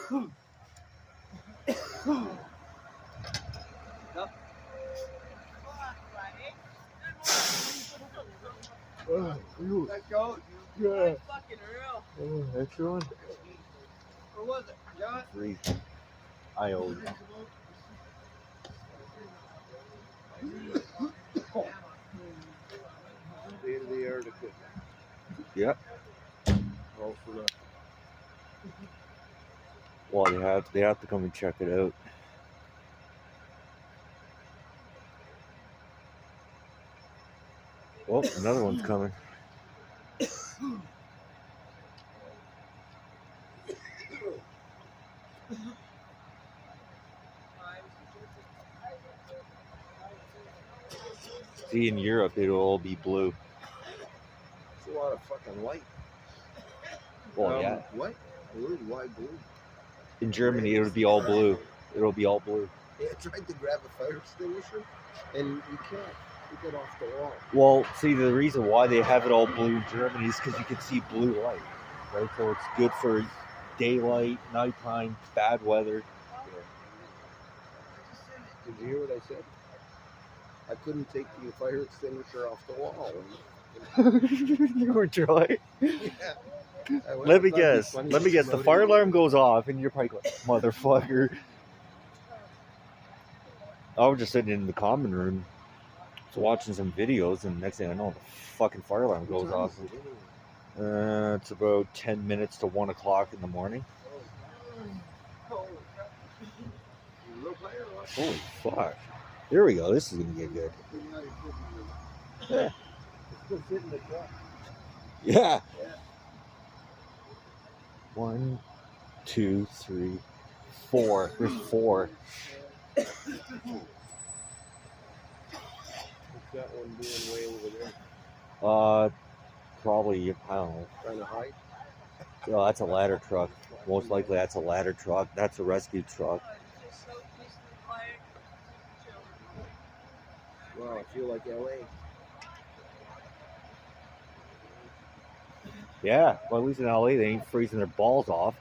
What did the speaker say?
That goat, yeah. Fucking real. Oh, extra one? What was it? John? 3. I owe you. The end of the air to cook. Yep. All for that. Well, they have to come and check it out. Oh, another one's coming. See, in Europe, it'll all be blue. It's a lot of fucking light. Well, yeah. What? Blue? Why blue? In Germany, it'll be all blue. It'll be all blue. Yeah, I tried to grab a fire extinguisher, and you can't. You get off the wall. Well, see, the reason why they have it all blue in Germany is because you can see blue light, right? So it's good for daylight, nighttime, bad weather. Did you hear what I said? I couldn't take the fire extinguisher off the wall. You were trying. Yeah. Let me guess. The fire alarm goes off, and you're probably like, motherfucker. I was just sitting in the common room, watching some videos, and next thing I know, the fucking fire alarm goes off. It's about 10 minutes to 1 o'clock in the morning. Holy fuck. Here we go. This is going to get good. Yeah. Yeah. 1, 2, 3, 4. There's 4. What's that one doing way over there? Probably, I don't know. Trying to hide? Oh, that's a ladder truck. Most likely that's a ladder truck. That's a rescue truck. Wow, I feel like LA. Yeah, well, at least in LA they ain't freezing their balls off.